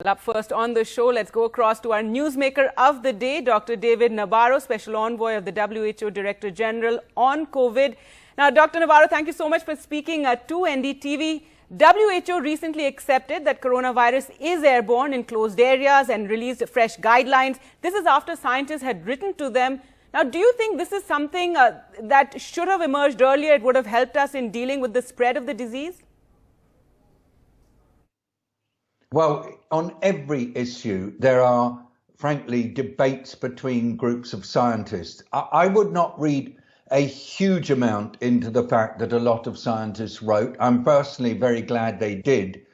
Up first on the show, let's go across to our newsmaker of the day, Dr. David Nabarro, Special Envoy of the WHO Director General on COVID. Now, Dr. Nabarro, thank you so much for speaking to NDTV. WHO recently accepted that coronavirus is airborne in closed areas and released fresh guidelines. This is after scientists had written to them. Now, do you think this is something that should have emerged earlier? It would have helped us in dealing with the spread of the disease? Well, on every issue, there are, frankly, debates between groups of scientists. I would not read a huge amount into the fact that a lot of scientists wrote. I'm personally very glad they did,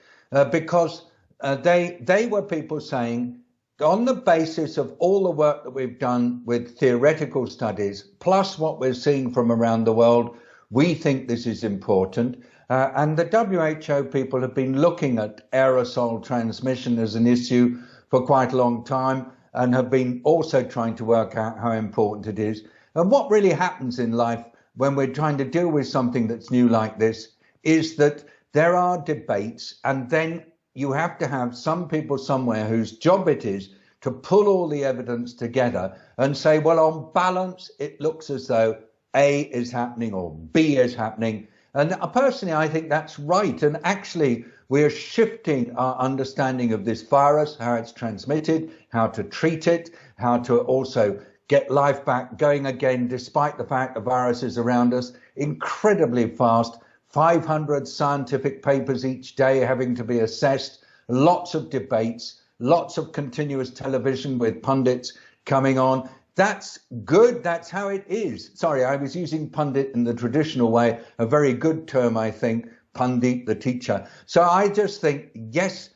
because they were people saying, on the basis of all the work that we've done with theoretical studies, plus what we're seeing from around the world, we think this is important. And the WHO people have been looking at aerosol transmission as an issue for quite a long time and have been also trying to work out how important it is. And what really happens in life when we're trying to deal with something that's new like this is that there are debates, and then you have to have some people somewhere whose job it is to pull all the evidence together and say, well, on balance, it looks as though A is happening or B is happening. And personally, I think that's right. And actually, we're shifting our understanding of this virus, how it's transmitted, how to treat it, how to also get life back going again, despite the fact the virus is around us incredibly fast. 500 scientific papers each day having to be assessed, lots of debates, lots of continuous television with pundits coming on. That's good. That's how it is. Sorry, I was using pundit in the traditional way, a very good term, I think, pundit, the teacher. So I just think, yes,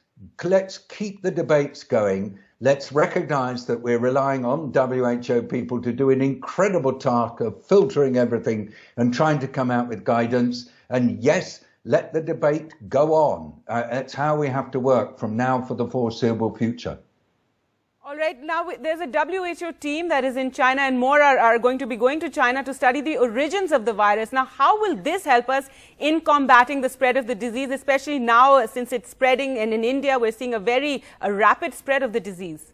let's keep the debates going. Let's recognize that we're relying on WHO people to do an incredible task of filtering everything and trying to come out with guidance. And yes, let the debate go on. That's how we have to work from now for the foreseeable future. All right, now there's a WHO team that is in China, and more are going to be going to China to study the origins of the virus. Now, how will this help us in combating the spread of the disease, especially now since it's spreading, and in India we're seeing a very rapid spread of the disease?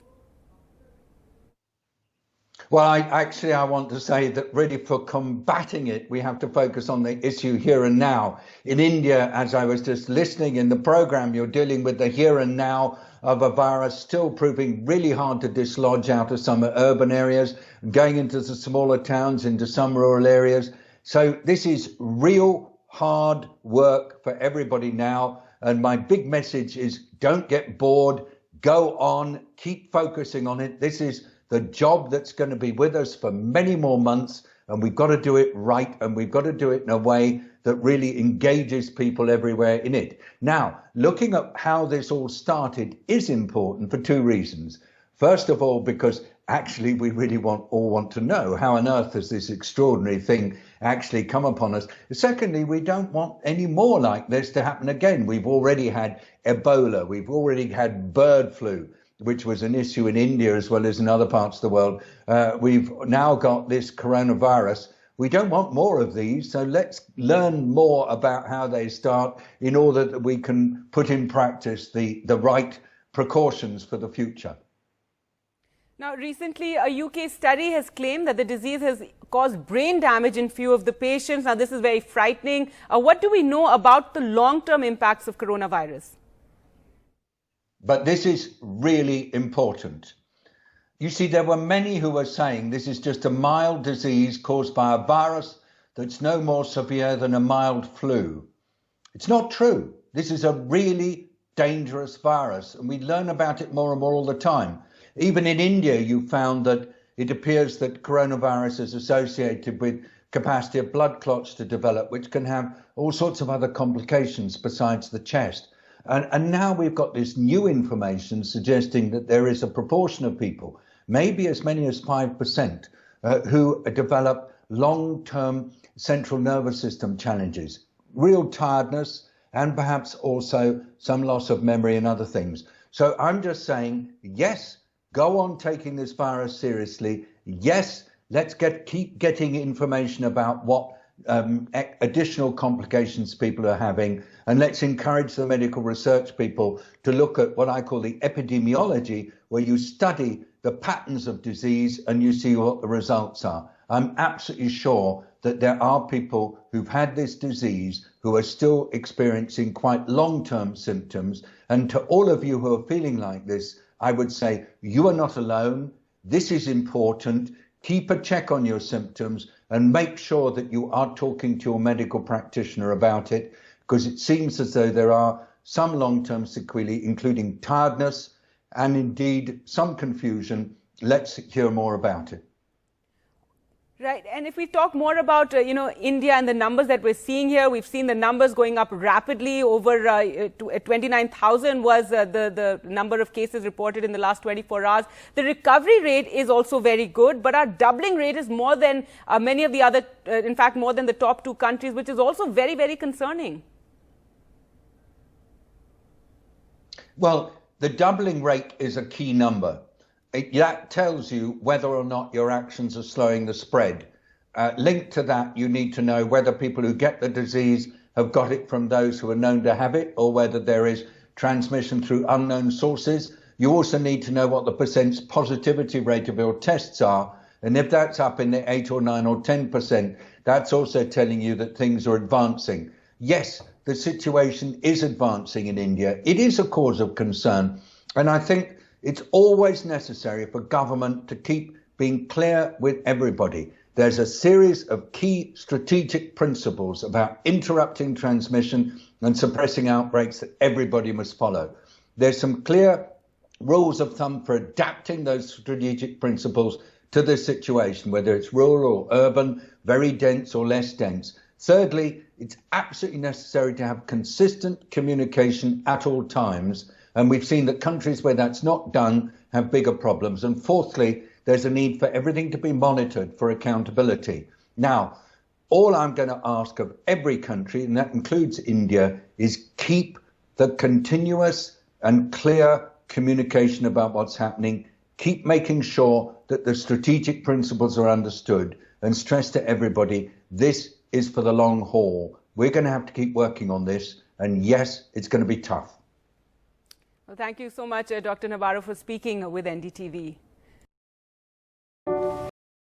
Well, I want to say that really for combating it, we have to focus on the issue here and now. In India, as I was just listening in the program, you're dealing with the here and now of a virus still proving really hard to dislodge out of some urban areas, going into the smaller towns, into some rural areas. So this is real hard work for everybody now. And my big message is don't get bored, go on, keep focusing on it. This is the job that's going to be with us for many more months, and we've got to do it right, and we've got to do it in a way that really engages people everywhere in it. Now, looking at how this all started is important for two reasons. First of all, because actually we really all want to know how on earth has this extraordinary thing actually come upon us. Secondly, we don't want any more like this to happen again. We've already had Ebola, we've already had bird flu, which was an issue in India as well as in other parts of the world. We've now got this coronavirus. We don't want more of these, so let's learn more about how they start in order that we can put in practice the right precautions for the future. Now, recently, a UK study has claimed that the disease has caused brain damage in few of the patients. Now, this is very frightening. What do we know about the long-term impacts of coronavirus? But this is really important. You see, there were many who were saying this is just a mild disease caused by a virus that's no more severe than a mild flu. It's not true. This is a really dangerous virus, and we learn about it more and more all the time. Even in India, you found that it appears that coronavirus is associated with capacity of blood clots to develop, which can have all sorts of other complications besides the chest. And now we've got this new information suggesting that there is a proportion of people, maybe as many as 5%, who develop long-term central nervous system challenges, real tiredness, and perhaps also some loss of memory and other things. So I'm just saying, yes, go on taking this virus seriously. Yes, let's keep getting information about what additional complications people are having, and let's encourage the medical research people to look at what I call the epidemiology, where you study the patterns of disease and you see what the results are. I'm absolutely sure that there are people who've had this disease who are still experiencing quite long-term symptoms. And to all of you who are feeling like this, I would say you are not alone. This is important. Keep a check on your symptoms and make sure that you are talking to your medical practitioner about it, because it seems as though there are some long-term sequelae, including tiredness and indeed some confusion. Let's hear more about it. Right. And if we talk more about, India and the numbers that we're seeing here, we've seen the numbers going up rapidly. Over 29,000 was the number of cases reported in the last 24 hours. The recovery rate is also very good, but our doubling rate is more than many of the other, in fact, more than the top two countries, which is also very, very concerning. Well, the doubling rate is a key number. That tells you whether or not your actions are slowing the spread. Linked to that, you need to know whether people who get the disease have got it from those who are known to have it, or whether there is transmission through unknown sources. You also need to know what the % positivity rate of your tests are. And if that's up in the 8 or 9 or 10%, that's also telling you that things are advancing. Yes, the situation is advancing in India. It is a cause of concern. And I think it's always necessary for government to keep being clear with everybody. There's a series of key strategic principles about interrupting transmission and suppressing outbreaks that everybody must follow. There's some clear rules of thumb for adapting those strategic principles to the situation, whether it's rural or urban, very dense or less dense. Thirdly, it's absolutely necessary to have consistent communication at all times. And we've seen that countries where that's not done have bigger problems. And fourthly, there's a need for everything to be monitored for accountability. Now, all I'm going to ask of every country, and that includes India, is keep the continuous and clear communication about what's happening. Keep making sure that the strategic principles are understood, and stress to everybody, this is for the long haul. We're going to have to keep working on this. And yes, it's going to be tough. Well, thank you so much, Dr. Navarro, for speaking with NDTV.